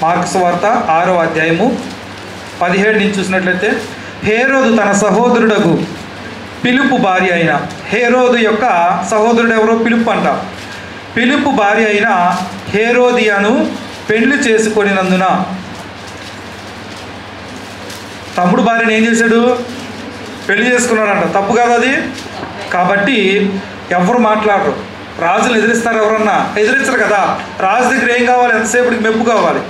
Mark సువార్త 6వ అధ్యాయము 17 నుంచి చూసినట్లయితే, హేరోదు తన సహోదరుడగు పిలుపు భార్య అయిన, హేరోదు యొక్క సహోదరుడు ఎవరో పిలుపు అంట, పిలుపు భార్య అయిన హేరోదియను పెళ్లి చేసుకొనినందున, తమ్ముడు భార్యను ఏం చేశాడు? పెళ్లి చేసుకున్నాడంట. తప్పు కాదు అది. కాబట్టి ఎవరు మాట్లాడరు. రాజులు ఎదిరిస్తారు ఎవరన్నా? ఎదిరించరు కదా. రాజు దగ్గర ఏం కావాలి? ఎంతసేపటికి మెప్పు కావాలి.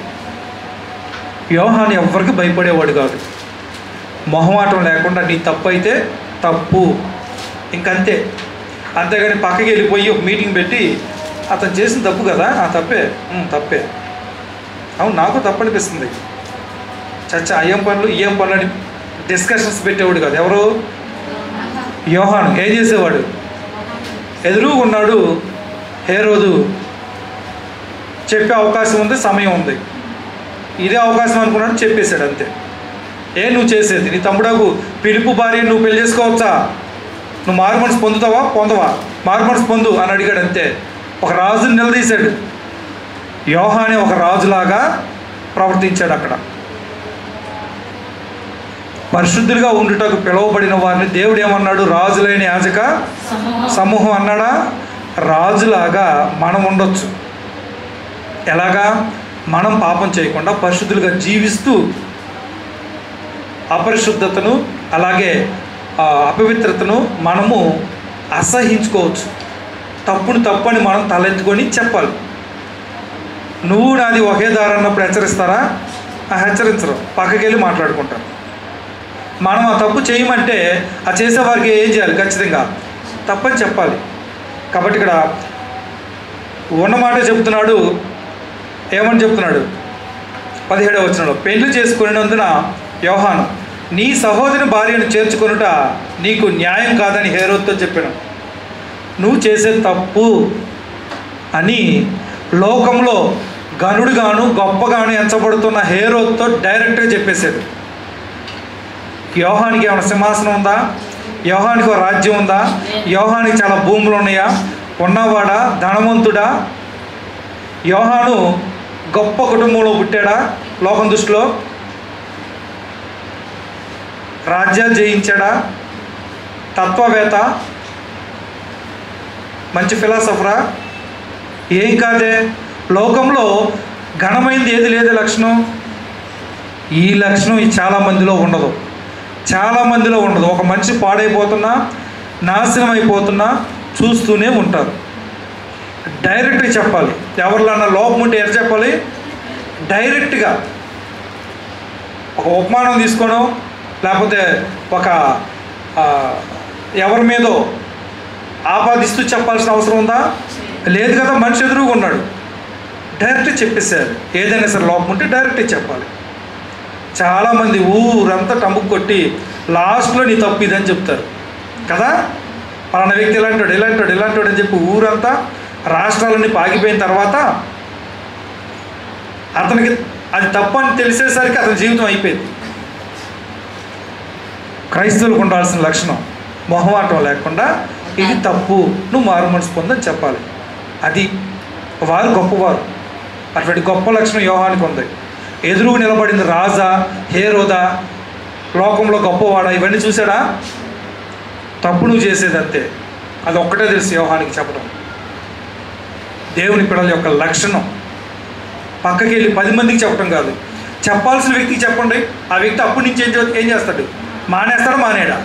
యోహాను ఎవరికి భయపడేవాడు కాదు. మొహమాటం లేకుండా నీ తప్పు అయితే తప్పు, ఇంకంతే. అంతేగాని పక్కకి వెళ్ళిపోయి ఒక మీటింగ్ పెట్టి అతను చేసిన తప్పు కదా, ఆ తప్పే అవును నాకు తప్పు అనిపిస్తుంది, చచ్చా అయ్యం పనులు ఏం పనులు అని డిస్కషన్స్ పెట్టేవాడు కాదు. ఎవరు? యోహాను. ఏం చేసేవాడు? ఎదురుగున్నాడు హేరోదు, చెప్పే అవకాశం ఉంది, సమయం ఉంది, ఇదే అవకాశం అనుకున్నాడు, చెప్పేశాడు అంతే. నువ్వు చేసేది నీ తమ్ముడకు పిలుపు భార్య నువ్వు పెళ్లి చేసుకోవచ్చా? నువ్వు మారు మనసు పొందుతావా? పొందవా? మారు మనసు పొందు అని అడిగాడు అంతే. ఒక రాజుని నిలదీశాడు. యోహానే ఒక రాజులాగా ప్రవర్తించాడు అక్కడ. పరిశుద్ధులుగా ఉండుటకు పిలువబడిన వారిని దేవుడు ఏమన్నాడు? రాజులైన యాజక సమూహం అన్నాడా? రాజులాగా మనం ఉండొచ్చు. ఎలాగా? మనం పాపం చేయకుండా పరిశుద్ధులుగా జీవిస్తూ అపరిశుద్ధతను అలాగే అపవిత్రతను మనము అసహించుకోవచ్చు. తప్పుని తప్పని మనం తలెత్తుకొని చెప్పాలి. నువ్వు నాది ఒకే దారి అన్నప్పుడు హెచ్చరిస్తారా? హెచ్చరించరు, పక్కకి వెళ్ళి మాట్లాడుకుంటారు. మనం ఆ తప్పు చేయమంటే ఆ చేసేవారికి ఏం చేయాలి? ఖచ్చితంగా తప్పని చెప్పాలి. కాబట్టి ఇక్కడ ఉన్నమాట చెప్తున్నాడు. ఏమని చెప్తున్నాడు? 17వ వచనంలో, పెళ్లి చేసుకునేందున యోహాను నీ సహోదరి భార్యను చేర్చుకొనుట నీకు న్యాయం కాదని హేరోదుతో చెప్పాను. నువ్వు చేసే తప్పు అని లోకంలో గనుడుగాను గొప్పగాను ఎంచబడుతున్న హేరోదుతో డైరెక్ట్గా చెప్పేశాడు. యోహానికి ఏమైనా సింహాసనం ఉందా? యోహానికి ఒక రాజ్యం ఉందా? యోహానికి చాలా భూములు ఉన్నాయా? ఉన్నవాడా? ధనవంతుడా? యోహాను గొప్ప కుటుంబంలో పుట్టాడా? లోకం దృష్టిలో రాజ్యాలు జయించాడా? తత్వవేత్త? మంచి ఫిలాసఫరా? ఏం కాదే. లోకంలో ఘనమైంది ఏది లేదు లక్షణం. ఈ లక్షణం చాలామందిలో ఉండదు. చాలామందిలో ఉండదు. ఒక మనిషి పాడైపోతున్నా, నాశనం అయిపోతున్నా చూస్తూనే ఉంటారు. డైరెక్ట్గా చెప్పాలి. ఎవరిలో లోపం ఉంటే ఎట్లా చెప్పాలి? డైరెక్ట్గా. ఒక ఉపమానం తీసుకోవడం, లేకపోతే ఒక ఎవరి మీదో ఆపాదిస్తూ చెప్పాల్సిన అవసరం ఉందా? లేదు కదా. మనిషి ఎదురుగా ఉన్నాడు, డైరెక్ట్గా చెప్పేసారు. ఏదైనా సరే లోపం ఉంటే డైరెక్ట్గా చెప్పాలి. చాలామంది ఊరంతా టంబుకు కొట్టి లాస్ట్లో నీ తప్పు ఇదని చెప్తారు కదా. పలానా వ్యక్తి ఇలాంటాడు ఇలాంటాడు ఇలాంటాడు అని చెప్పి ఊరంతా రాష్ట్రాలన్నీ పాగిపోయిన తర్వాత అతనికి అది తప్పు అని తెలిసేసరికి అతని జీవితం అయిపోయింది. క్రైస్తవులకు ఉండాల్సిన లక్షణం మొహమాటం లేకుండా ఇది తప్పు, నువ్వు మారు మనసు పొందని చెప్పాలి. అది వారు గొప్పవారు. అటువంటి గొప్ప లక్షణం యోహానికి ఉంది. ఎదురుగు నిలబడింది రాజా, హేరోదా, లోకంలో గొప్పవాడా, ఇవన్నీ చూసాడా? తప్పు నువ్వు చేసేది అంతే. అది ఒక్కటే తెలుసు యోహానికి చెప్పడం. దేవుని పిల్లల యొక్క లక్షణం పక్కకి వెళ్ళి 10 మందికి చెప్పడం కాదు. చెప్పాల్సిన వ్యక్తికి చెప్పండి. ఆ వ్యక్తి అప్పటి నుంచి ఏం చేస్తాడు? మానేస్తాడా? మానేడా?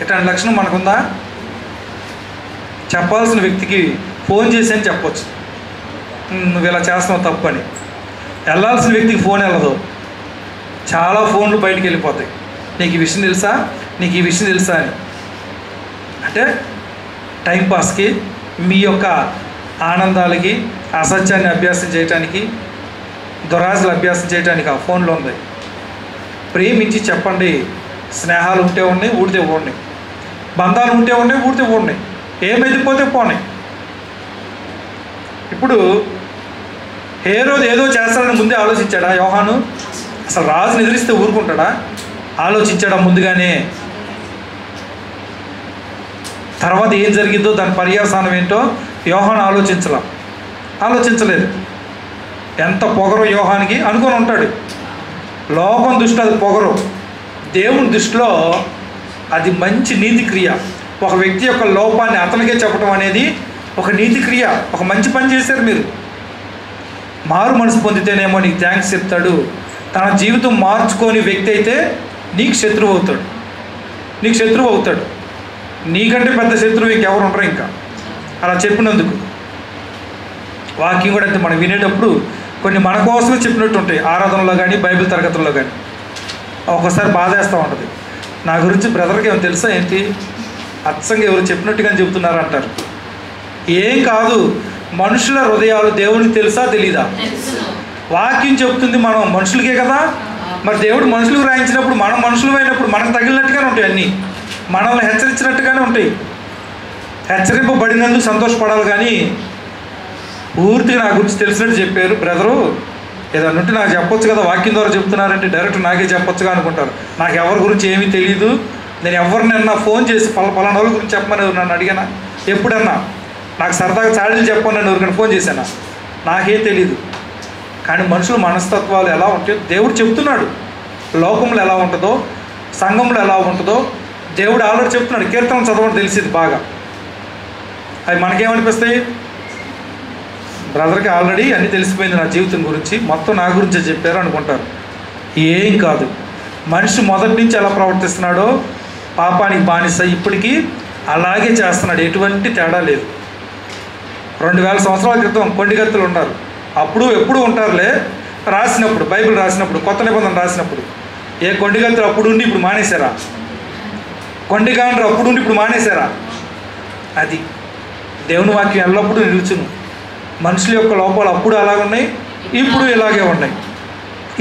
ఇట్లాంటి లక్షణం మనకుందా? చెప్పాల్సిన వ్యక్తికి ఫోన్ చేసి అని చెప్పొచ్చు, నువ్వు ఇలా చేస్తున్నావు తప్పు అని. వెళ్ళాల్సిన వ్యక్తికి ఫోన్ వెళ్ళదు. చాలా ఫోన్లు బయటికి వెళ్ళిపోతాయి. నీకు ఈ విషయం తెలుసా, నీకు ఈ విషయం తెలుసా అని. అంటే టైంపాస్కి, మీ యొక్క ఆనందాలకి, అసత్యాన్ని అభ్యాసం చేయటానికి, దురాశలు అభ్యాసం చేయడానికి ఆ ఫోన్లో ఉంది. ప్రేమించి చెప్పండి. స్నేహాలు ఉంటే ఉన్నాయి, ఊడితే పోండి. బంధాలు ఉంటే ఉన్నాయి, ఊడితే పోండి. ఏమైపోతే పోనాయి. ఇప్పుడు హేరోదు ఏదో చేస్తాడని ముందే ఆలోచించాడా యోహాను? అసలు రాజుని ఎదిరిస్తే ఊరుకుంటాడా? ఆలోచించాడా ముందుగానే? తర్వాత ఏం జరిగిందో దాని పర్యవసానం ఏంటో యోహాను ఆలోచించలేదు. ఎంత పొగరు యోహానికి అనుకొని ఉంటాడు. లోకం దృష్టిలో అది పొగరు, దేవుని దృష్టిలో అది మంచి నీతి క్రియ. ఒక వ్యక్తి యొక్క లోపాన్ని అతనికే చెప్పడం అనేది ఒక నీతి క్రియ, ఒక మంచి పని చేశారు మీరు. మారు మనసు పొందితేనేమో నీకు థ్యాంక్స్ చెప్తాడు. తన జీవితం మార్చుకొని వ్యక్తి అయితే నీకు శత్రువు అవుతాడు, నీకు శత్రువు అవుతాడు. నీకంటే పెద్ద శత్రువు ఇంకెవరు ఉండరు ఇంకా అలా చెప్పినందుకు. వాక్యం కూడా అయితే మనం వినేటప్పుడు కొన్ని మన కోసమే చెప్పినట్టు ఉంటాయి, ఆరాధనలో కానీ బైబిల్ తరగతుల్లో కానీ. ఒక్కోసారి బాధ వేస్తూ ఉంటుంది, నా గురించి బ్రదర్కి ఏమైనా తెలుసా ఏంటి, అచ్చంగా ఎవరు చెప్పినట్టుగా చెబుతున్నారు అంటారు. ఏం కాదు, మనుషుల హృదయాలు దేవునికి తెలుసా తెలీదా? వాక్యం చెప్తుంది మనం మనుషులకే కదా. మరి దేవుడు మనుషులకు రాయించినప్పుడు మనం మనుషులు అయినప్పుడు మనకు తగిలినట్టుగానే ఉంటాయి, అన్నీ మనల్ని హెచ్చరించినట్టుగానే ఉంటాయి. హెచ్చరింపబడినందుకు సంతోషపడాలి కానీ పూర్తిగా నా గురించి తెలిసినట్టు చెప్పారు బ్రదరు, ఏదన్నా ఉంటే నాకు చెప్పొచ్చు కదా, వాక్యం ద్వారా చెప్తున్నారంటే డైరెక్ట్ నాకే చెప్పొచ్చుగా అనుకుంటారు. నాకు ఎవరి గురించి ఏమీ తెలియదు, నేను ఎవరినన్నా ఫోన్ చేసి పలానా వాళ్ళ గురించి చెప్పమని నన్ను అడిగానా ఎప్పుడన్నా? నాకు సరదాగా చాడీలు చెప్పమని నన్ను ఎవరికైనా ఫోన్ చేశానా? నాకేం తెలీదు. కానీ మనుషుల మనస్తత్వాలు ఎలా ఉంటాయో దేవుడు చెప్తున్నాడు. లోకంలో ఎలా ఉంటుందో, సంఘంలో ఎలా ఉంటుందో దేవుడు ఆల్రెడీ చెప్తున్నాడు. కీర్తన చదవడం తెలిసింది బాగా. అవి మనకేమనిపిస్తాయి? బ్రదర్కి ఆల్రెడీ అన్నీ తెలిసిపోయింది నా జీవితం గురించి, మొత్తం నా గురించే చెప్పారు అనుకుంటారు. ఏం కాదు, మనిషి మొదటి నుంచి ఎలా ప్రవర్తిస్తున్నాడో పాపానికి బానిస ఇప్పటికీ అలాగే చేస్తున్నాడు, ఎటువంటి తేడా లేదు. 2000 సంవత్సరాల క్రితం కొండిగత్తులు ఉన్నారు, అప్పుడు ఎప్పుడు ఉంటారులే. రాసినప్పుడు బైబిల్ రాసినప్పుడు, కొత్త నిబంధన రాసినప్పుడు ఏ కొండిగత్తులు అప్పుడు ఉండి ఇప్పుడు మానేశారా? కొండిగాండ్రు అప్పుడు ఉండి ఇప్పుడు మానేశారా? అది దేవుని వాక్యం ఎల్లప్పుడూ నిలుచును. మనుషుల యొక్క లోపాలు అప్పుడు అలాగే ఉన్నాయి, ఇప్పుడు ఇలాగే ఉన్నాయి,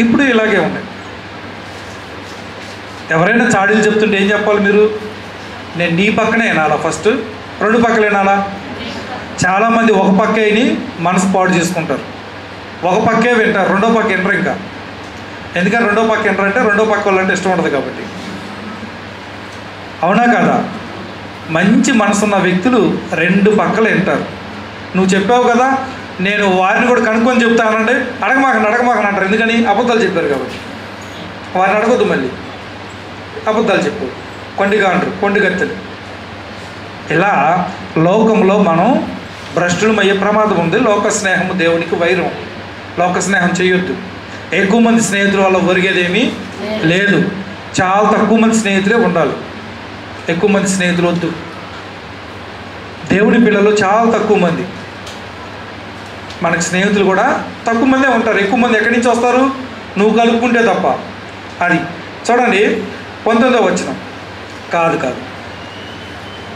ఇప్పుడు ఇలాగే ఉన్నాయి. ఎవరైనా చాడీలు చెప్తుంటే ఏం చెప్పాలి మీరు? నేను నీ పక్కనే వినాలా? ఫస్ట్ 2 పక్కలు వినాలా? చాలామంది ఒక పక్కే విని మనసు పాడు చేసుకుంటారు, ఒక పక్కే వింటారు, రెండో పక్క వినరు. ఇంకా ఎందుకని రెండో పక్క వినరంటే రెండో పక్క వాళ్ళంటే ఇష్టం ఉండదు కాబట్టి. అవునా కదా? మంచి మనసున్న వ్యక్తులు 2 పక్కలు వింటారు. నువ్వు చెప్పావు కదా, నేను వారిని కూడా కనుక్కొని చెప్తానంటే అడగమాకండి అంటారు. ఎందుకని? అబద్ధాలు చెప్పారు కాబట్టి. వారిని అడగొద్దు, మళ్ళీ అబద్ధాలు చెప్పు. కొండిగత్తెలు. ఇలా లోకంలో మనం భ్రష్టులమయ్యే ప్రమాదం ఉంది. లోక స్నేహము దేవునికి వైరం. లోక స్నేహం చేయొద్దు. ఎక్కువ మంది స్నేహితుల వల్ల ఒరిగేదేమీ లేదు. చాలా తక్కువ మంది స్నేహితులే ఉండాలి, ఎక్కువ మంది స్నేహితులు వద్దు. దేవుని పిల్లలు చాలా తక్కువ మంది, మనకి స్నేహితులు కూడా తక్కువ మందే ఉంటారు. ఎక్కువ మంది ఎక్కడి నుంచి వస్తారు? నువ్వు కలుపుకుంటే తప్ప. అది చూడండి, 19వ వచనం కాదు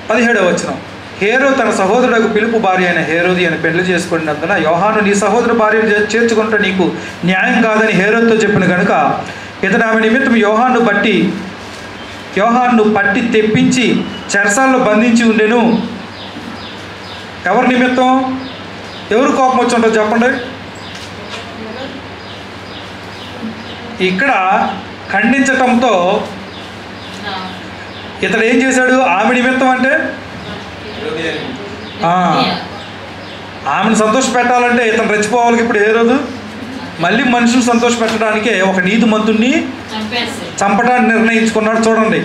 17వ వచనం. హేరో తన సహోదరుడు పిలుపు భార్య అయిన హేరోది అని పెళ్లి చేసుకున్నందున యోహాను నీ సహోదరు భార్యను చేర్చుకుంటే నీకు న్యాయం కాదని హేరోద్తో చెప్పిన కనుక ఇతను ఆమె నిమిత్తం యోహాను పట్టి తెప్పించి చెరసాల్లో బంధించి ఉండెను. ఎవరి నిమిత్తం? ఎవరు కోపం వచ్చి ఉంటారు చెప్పండి? ఇక్కడ ఖండించటంతో ఇతడు ఏం చేశాడు? ఆమె నిమిత్తం అంటే ఆమెను సంతోష పెట్టాలంటే ఇతను రెచ్చిపోవాలి. ఇప్పుడు ఏ రోజు మళ్ళీ మనుషులు సంతోష పెట్టడానికే ఒక నీతిమంతుణ్ణి చంపడానికి నిర్ణయించుకున్నాడు. చూడండి,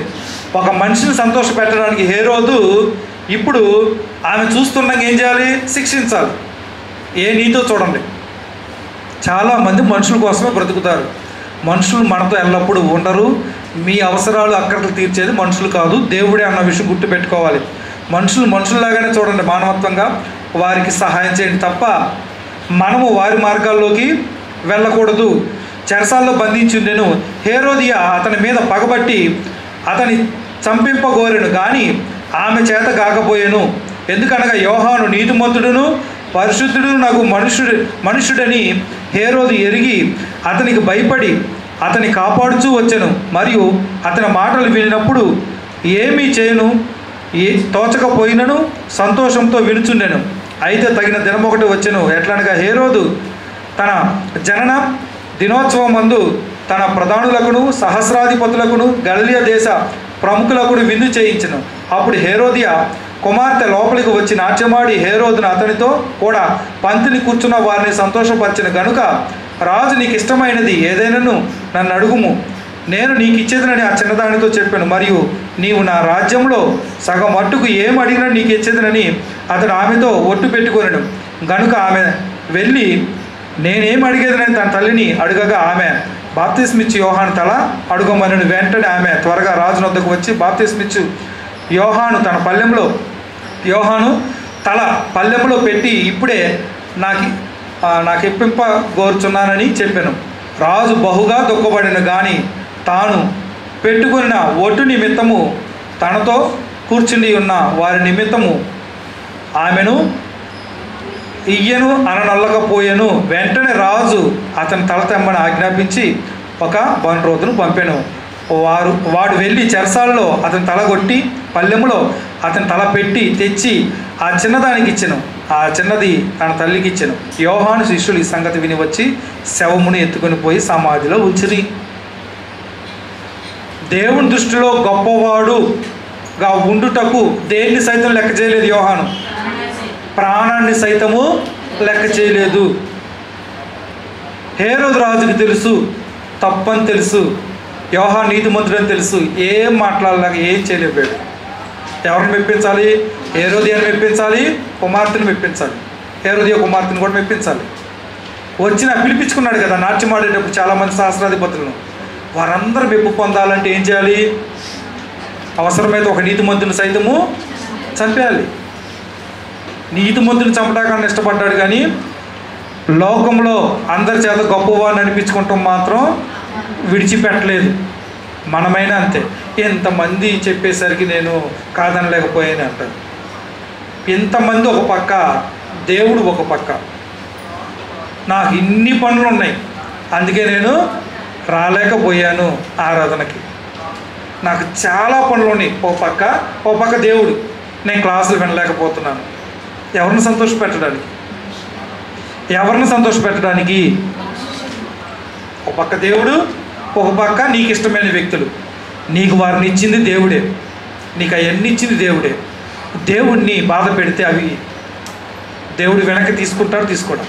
ఒక మనిషిని సంతోష పెట్టడానికి హేరోదు ఇప్పుడు ఆమె చూస్తున్నాక ఏం చేయాలి? శిక్షించాలి. ఏ నీతో చూడండి. చాలామంది మనుషుల కోసమే బ్రతుకుతారు. మనుషులు మనతో ఎల్లప్పుడూ ఉండరు. మీ అవసరాలు అక్కర్లు తీర్చేది మనుషులు కాదు, దేవుడే అన్న విషయం గుర్తుపెట్టుకోవాలి. మనుషుల్లాగానే చూడండి, మానవత్వంగా వారికి సహాయం చేయండి తప్ప మనము వారి మార్గాల్లోకి వెళ్ళకూడదు. చెరసాల్లో బంధించిండెను. హేరోదియా అతని మీద పగబట్టి అతని చంపింపగోరెను, కానీ ఆమె చేత కాకపోయాను. ఎందుకనగా యోహాను నీతిమంతుడును పరిశుద్ధుడు నాకు మనుష్యుడని హేరోదు ఎరిగి అతనికి భయపడి అతని కాపాడుచూ వచ్చెను. మరియు అతని మాటలు వినినప్పుడు ఏమీ చేయను తోచకపోయినను సంతోషంతో వినుచుండెను. అయితే తగిన దినమొకటి వచ్చెను. ఎట్లనగా హేరోదు తన జనన దినోత్సవం మందు తన ప్రధానులకును సహస్రాధిపతులకును గలిలయ దేశ ప్రముఖులకును విందు చేయించెను. అప్పుడు హేరోదియా కుమార్తె లోపలికి వచ్చి నాట్యమాడి హేరోదును అతనితో కూడా పంతిని కూర్చున్న వారిని సంతోషపరిచిన గనుక రాజు నీకు ఇష్టమైనది ఏదైనాను నన్ను అడుగుము, నేను నీకు ఇచ్చేదనని ఆ చిన్నదానితో చెప్పాను. మరియు నీవు నా రాజ్యంలో సగం మట్టుకు ఏం అడిగినా నీకు ఇచ్చేదనని అతడు ఆమెతో ఒట్టు పెట్టుకొనెను. గనుక ఆమె వెళ్ళి నేనేం అడిగేదనని తన తల్లిని అడగగా ఆమె బాప్తిస్మిచ్చు యోహాను తల అడుగమనను. వెంటనే ఆమె త్వరగా రాజు వద్దకు వచ్చి బాప్తిస్మిచ్చు యోహాను తల పల్లెంలో పెట్టి ఇప్పుడే నాకు ఎప్పింప కోరుచున్నానని చెప్పాను. రాజు బహుగా దుఃఖపడిన గాని తాను పెట్టుకున్న ఒట్టు నిమిత్తము తనతో కూర్చుని ఉన్న వారి నిమిత్తము ఆమెను ఇయ్యను అననొల్లకపోయాను. వెంటనే రాజు అతని తల తెమ్మని ఆజ్ఞాపించి ఒక బన్రోతును పంపాను. వాడు వెళ్ళి చెరసాలలో అతని తల కొట్టి పల్లెములో అతని తల పెట్టి తెచ్చి ఆ చిన్నదానికి ఇచ్చెను. ఆ చిన్నది తన తల్లికి ఇచ్చెను. యోహాను శిష్యులు ఈ సంగతి విని వచ్చి శవమును ఎత్తుకొని పోయి సమాధిలో ఉంచిరి. దేవుని దృష్టిలో గొప్పవాడుగా ఉండుటకు దేన్ని సైతం లెక్క చేయలేదు యోహాను. ప్రాణాన్ని సైతము లెక్క చేయలేదు. హేరోదు రాజుకి తెలుసు తప్పని తెలుసు, యోహాను నీతిమంతుడని తెలుసు. ఏం మాట్లాడలేక ఏం చేయలేకపోయాడు. ఎవరిని మెప్పించాలి? హేరోదియాని మెప్పించాలి, కుమార్తెను మెప్పించాలి. హేరోదియా కుమార్తెను కూడా మెప్పించాలి. పిలిపించుకున్నాడు కదా నాట్యం ఆడేటప్పుడు చాలామంది సహస్రాధిపతులను. వారందరూ మెప్పు పొందాలంటే ఏం చేయాలి? అవసరమైతే ఒక నీతిమంతుని సైతము చంపేయాలి. నీతిమంతుని చంపడాకన్నా ఇష్టపడ్డాడు కానీ లోకంలో అందరి చేత గొప్పవాడిని అనిపించుకుంటాం మాత్రం విడిచిపెట్టలేదు. మనమైనా అంతే. ఎంతమంది చెప్పేసరికి నేను కాదనలేకపోయాను అంటారు. ఎంతమంది ఒక పక్క, దేవుడు ఒక పక్క. నాకు ఇన్ని పనులు ఉన్నాయి, అందుకే నేను రాలేకపోయాను ఆరాధనకి. నాకు చాలా పనులు ఉన్నాయి. ఓ పక్క దేవుడు, నేను క్లాసులు వినలేకపోతున్నాను. ఎవరిని సంతోషపెట్టడానికి? ఒక పక్క దేవుడు, ఒక పక్క నీకు ఇష్టమైన వ్యక్తులు. నీకు వారిని ఇచ్చింది దేవుడే, నీకు అవన్నీ ఇచ్చింది దేవుడే. దేవుడిని బాధ పెడితే అవి దేవుడు వెనక్కి తీసుకోవడం.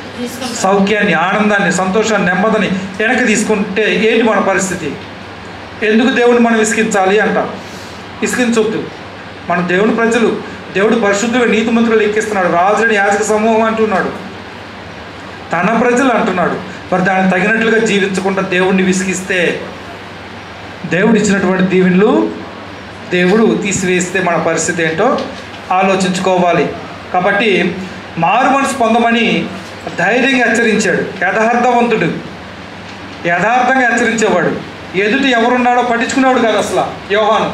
సౌఖ్యాన్ని, ఆనందాన్ని, సంతోషాన్ని, నెమ్మదిని వెనక్కి తీసుకుంటే ఏంటి మన పరిస్థితి? ఎందుకు దేవుడిని మనం విసిగించాలి అంటాం. విసిగించొద్దు. మన దేవుని ప్రజలు, దేవుడు పరిశుద్ధులు నీతిమంతులు లెక్కిస్తున్నాడు. రాజుని యాజక సమూహం అంటున్నాడు, తన ప్రజలు అంటున్నాడు. మరి దానికి తగినట్లుగా జీవించకుండా దేవుడిని విసిగిస్తే దేవుడు ఇచ్చినటువంటి దీవెనలు దేవుడు తీసివేస్తే మన పరిస్థితి ఏంటో ఆలోచించుకోవాలి. కాబట్టి మారు మనసు పొందమని ధైర్యంగా హెచ్చరించాడు. యథార్థవంతుడు, యథార్థంగా హెచ్చరించేవాడు. ఎదుటి ఎవరున్నాడో పట్టించుకునేవాడు కాదు అసలు యోహాను.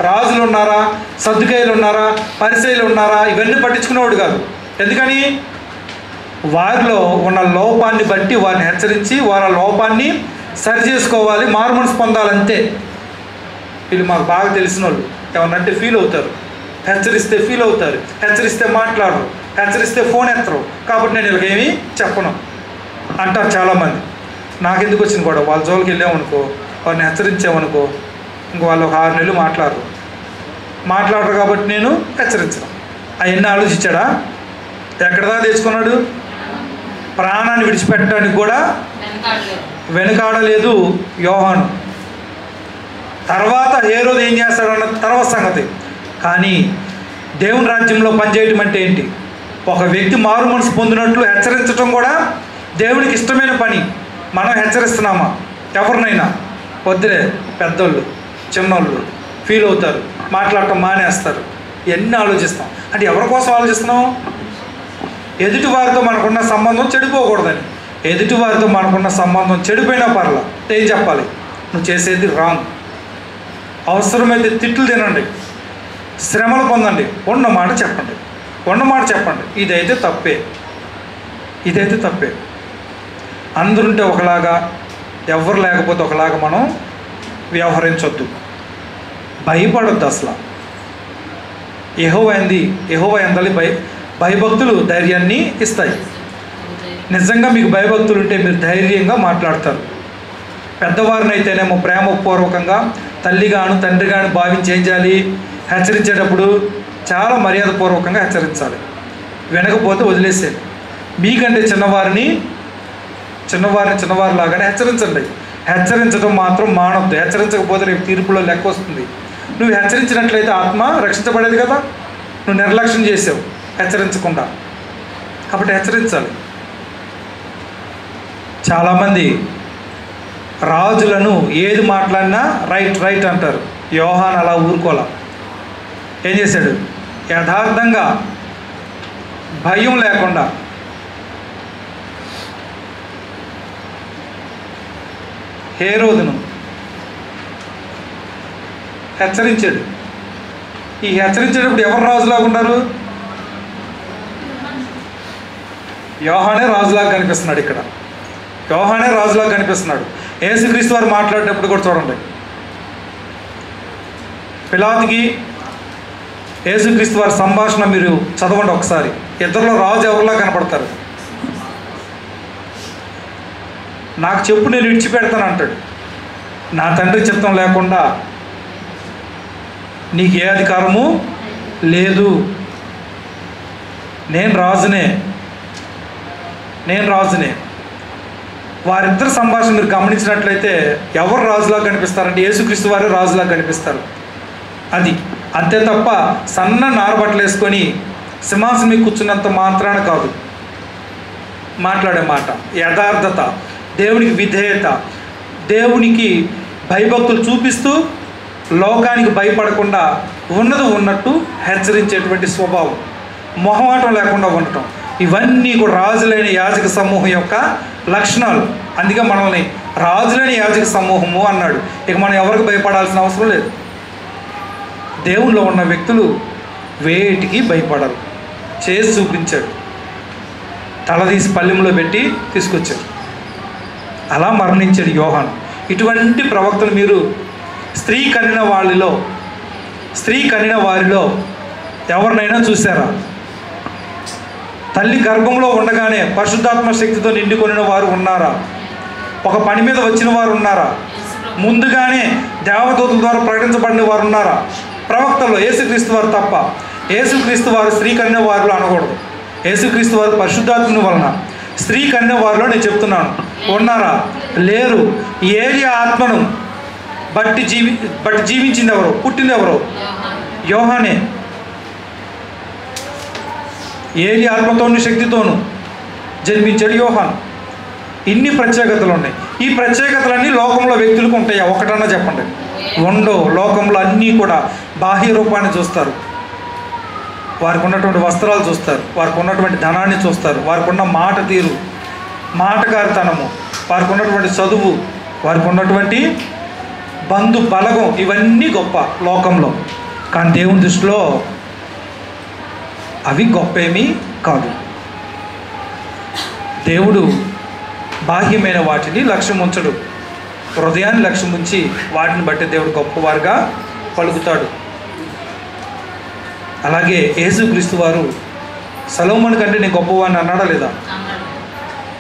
రాజులు ఉన్నారా, సద్దుకాయలు ఉన్నారా, పరిసయ్యులు ఉన్నారా, ఇవన్నీ పట్టించుకునేవాడు కాదు. ఎందుకని? వారిలో ఉన్న లోపాన్ని బట్టి వారిని హెచ్చరించి వారి లోపాన్ని సరి చేసుకోవాలి, మారు మనసు పొందాలంతే. వీళ్ళు మాకు బాగా తెలిసిన వాళ్ళు, ఏమన్నంటే ఫీల్ అవుతారు, హెచ్చరిస్తే ఫీల్ అవుతారు, హెచ్చరిస్తే మాట్లాడరు, హెచ్చరిస్తే ఫోన్ ఎత్తరు. కాబట్టి నేను వీళ్ళకేమీ చెప్పను అంటారు చాలామంది. నాకెందుకు వచ్చింది కూడా, వాళ్ళ జోలికి వెళ్ళామనుకో, వారిని హెచ్చరించామనుకో, ఇంక వాళ్ళు ఒక 6 నెలలు మాట్లాడరు కాబట్టి నేను హెచ్చరించను. అవన్నీ ఆలోచించాడా? ఎక్కడదా తెచ్చుకున్నాడు? ప్రాణాన్ని విడిచిపెట్టడానికి కూడా వెనుకాడలేదు యోహాను. తర్వాత హేరోదు ఏం చేస్తాడన్న తర్వాత సంగతి. కానీ దేవుని రాజ్యంలో పనిచేయటం అంటే ఏంటి? ఒక వ్యక్తి మారు మనసు పొందినట్లు హెచ్చరించడం కూడా దేవునికి ఇష్టమైన పని. మనం హెచ్చరిస్తున్నామా? ఎవరినైనా వద్దులే, పెద్దోళ్ళు చిన్నోళ్ళు ఫీల్ అవుతారు, మాట్లాడటం మానేస్తారు. ఎన్ని ఆలోచిస్తాం అంటే ఎవరి కోసం ఆలోచిస్తున్నాం? ఎదుటి వారితో మనకున్న సంబంధం చెడిపోకూడదని. ఎదుటి వారితో మనకున్న సంబంధం చెడిపోయినా పర్లా, ఏం చెప్పాలి? నువ్వు చేసేది రాంగ్. అవసరమైతే తిట్లు తినండి, శ్రమలు పొందండి, ఉన్న మాట చెప్పండి. ఇదైతే తప్పే. అందరుంటే ఒకలాగా, ఎవరు లేకపోతే ఒకలాగా మనం వ్యవహరించొద్దు. భయపడొద్దు అసలు. యెహోవా యందలి భయభక్తులు ధైర్యాన్ని ఇస్తాయి. నిజంగా మీకు భయభక్తులు ఉంటే మీరు ధైర్యంగా మాట్లాడతారు. పెద్దవారినైతేనేమో ప్రేమపూర్వకంగా తల్లిగాను తండ్రిగాను భావించి ఏం చేయాలి? హెచ్చరించేటప్పుడు చాలా మర్యాదపూర్వకంగా హెచ్చరించాలి. వినకపోతే వదిలేసేది. మీకంటే చిన్నవారిలాగానే హెచ్చరించండి. హెచ్చరించడం మాత్రం మానవద్దు. హెచ్చరించకపోతే రేపు తీర్పులో లెక్క వస్తుంది. నువ్వు హెచ్చరించినట్లయితే ఆత్మ రక్షించబడేది కదా. నువ్వు నిర్లక్ష్యం చేసావు హెచ్చరించకుండా. కాబట్టి హెచ్చరించాలి. చాలామంది రాజులను ఏది మాట్లాడినా రైట్ అంటారు. యోహాను అలా ఊరుకోలా. ఏం చేశాడు? యథార్థంగా భయం లేకుండా హేరోదును హెచ్చరించాడు. ఈ హెచ్చరించేటప్పుడు ఎవరు రాజులాగా ఉంటారు? యోహానే రాజులాగా కనిపిస్తున్నాడు. ఇక్కడ యోహానే రాజులాగా కనిపిస్తున్నాడు. యేసుక్రీస్తు వారు మాట్లాడేటప్పుడు కూడా చూడండి. పిలాతుకి యేసుక్రీస్తు వారి సంభాషణ మీరు చదవండి ఒకసారి. ఇద్దరిలో రాజు ఎవరిలా కనపడతారు? నాకు చెప్పు, నేను విడిచిపెడతాను అంటాడు. నా తండ్రి చిత్తం లేకుండా నీకు ఏ అధికారము లేదు. నేను రాజునే. వారిద్దరు సంభాషణ మీరు గమనించినట్లయితే ఎవరు రాజులా కనిపిస్తారంటే యేసుక్రీస్తు వారే రాజులా కనిపిస్తారు. అది అంతే తప్ప సన్న నారబట్టలు వేసుకొని సింహాసనం మీద కూర్చున్నంత మాత్రాన కాదు. మాట్లాడే మాట యథార్థత, దేవునికి విధేయత, దేవునికి భయభక్తులు చూపిస్తూ లోకానికి భయపడకుండా ఉన్నది ఉన్నట్టు హెచ్చరించేటువంటి స్వభావం, మొహమాటం లేకుండా ఉండటం, ఇవన్నీ కూడా రాజులైన యాజక సమూహం యొక్క లక్షణాలు. అందుకే మనల్ని రాజులైన యాజక సమూహము అన్నాడు. ఇక మనం ఎవరికి భయపడాల్సిన అవసరం లేదు. దేవుల్లో ఉన్న వ్యక్తులు వేటికి భయపడరు. చేసి చూపించాడు. తలదీసి పల్లెంలో పెట్టి తీసుకొచ్చాడు. అలా మరణించాడు యోహాను. ఇటువంటి ప్రవక్తలు మీరు స్త్రీ కనిన వారిలో ఎవరినైనా చూసారా? తల్లి గర్భంలో ఉండగానే పరిశుద్ధాత్మ శక్తితో నిండుకొనిన వారు ఉన్నారా? ఒక పని మీద వచ్చిన వారు ఉన్నారా? ముందుగానే దేవదూతల ద్వారా ప్రకటించబడిన వారు ఉన్నారా? ప్రవక్తల్లో యేసుక్రీస్తు వారు తప్ప. యేసుక్రీస్తు వారు స్త్రీ కన్య వారిలో అనకూడదు. యేసుక్రీస్తు వారు పరిశుద్ధాత్మని వలన స్త్రీ కన్య వారిలో నేను చెప్తున్నాను. ఉన్నారా? లేరు. ఏలియా ఆత్మను బట్టి జీవించింది ఎవరు? పుట్టింది ఎవరు? యోహానే. ఏలియా ఆత్మతోను శక్తితోను జన్మించాడు యోహాను. ఇన్ని ప్రత్యేకతలు ఉన్నాయి. ఈ ప్రత్యేకతలన్నీ లోకంలో వ్యక్తులకు ఉంటాయా? ఒకటన్నా చెప్పండి. ఉండవు. లోకంలో అన్నీ కూడా బాహ్య రూపాన్ని చూస్తారు. వారికి ఉన్నటువంటి వస్త్రాలు చూస్తారు, వారికి ఉన్నటువంటి ధనాన్ని చూస్తారు, వారికి ఉన్న మాట తీరు, మాటకారితనము, వారికి ఉన్నటువంటి చదువు, వారికి ఉన్నటువంటి బంధు బలగం, ఇవన్నీ గొప్ప లోకంలో. కానీ దేవుని దృష్టిలో అవి గొప్ప ఏమీ కాదు. దేవుడు బాహ్యమైన వాటిని లక్ష్యం ఉంచడు. హృదయాన్ని లక్ష్యం ఉంచి వాటిని బట్టి దేవుడు గొప్పవారుగా పలుకుతాడు. అలాగే యేసుక్రీస్తు వారు సొలొమోను కంటే నేను గొప్పవాడిని అన్నాడా లేదా?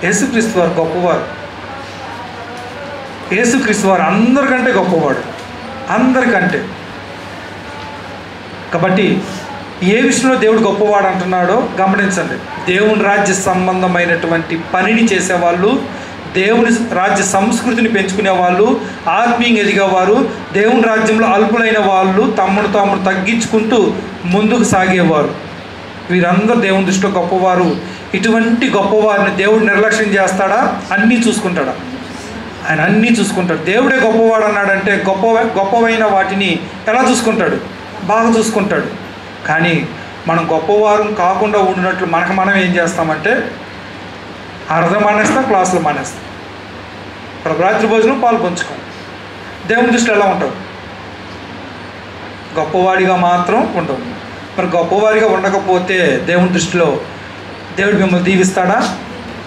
యేసుక్రీస్తు వారు గొప్పవారు. యేసుక్రీస్తు వారు అందరికంటే గొప్పవాడు, అందరికంటే. కాబట్టి ఏ విషయంలో దేవుడు గొప్పవాడు అంటున్నాడో గమనించండి. దేవుని రాజ్య సంబంధమైనటువంటి పనిని చేసేవాళ్ళు, దేవుని రాజ్య సంస్కృతిని పెంచుకునే వాళ్ళు, ఆత్మీయంగా ఎదిగేవారు, దేవుని రాజ్యంలో అల్పులైన వాళ్ళు తమను తాము తగ్గించుకుంటూ ముందుకు సాగేవారు, వీరందరూ దేవుని దృష్టిలో గొప్పవారు. ఇటువంటి గొప్పవారిని దేవుడు నిర్లక్ష్యం చేస్తాడా? అన్నీ చూసుకుంటాడా? ఆయన అన్నీ చూసుకుంటాడు. దేవుడే గొప్పవాడు అన్నాడంటే గొప్పవైన వాటిని ఎలా చూసుకుంటాడు? బాగా చూసుకుంటాడు. కానీ మనం గొప్పవారం కాకుండా ఉండినట్లు మనం ఏం చేస్తామంటే అర్థం మానేస్తాం, క్లాసులు మానేస్తాం, రాత్రి భోజనం పాలు పంచుకోం. దేవుని దృష్టిలో ఎలా ఉంటావు? గొప్పవాడిగా మాత్రం ఉండవు. మరి గొప్పవాడిగా ఉండకపోతే దేవుని దృష్టిలో దేవుడు మిమ్మల్ని దీవిస్తాడా?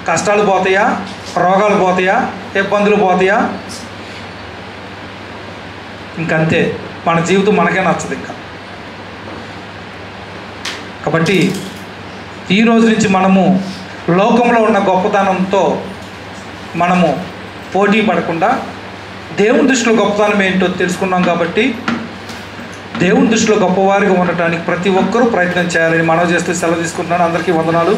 కష్టాలు పోతాయా? రోగాలు పోతాయా? ఇబ్బందులు పోతాయా? ఇంకంతే. మన జీవితం మనకే నచ్చదు ఇంకా. కాబట్టి ఈ రోజు నుంచి మనము లోకంలో ఉన్న గొప్పతనంతో మనము పోటీ పడకుండా దేవుని దృష్టిలో గొప్పతనం ఏంటో తెలుసుకున్నాం. కాబట్టి దేవుని దృష్టిలో గొప్పవారిగా ఉండటానికి ప్రతి ఒక్కరూ ప్రయత్నం చేయాలని మనవి చేస్తూ సెలవు తీసుకుంటున్నాను. అందరికీ వందనాలు.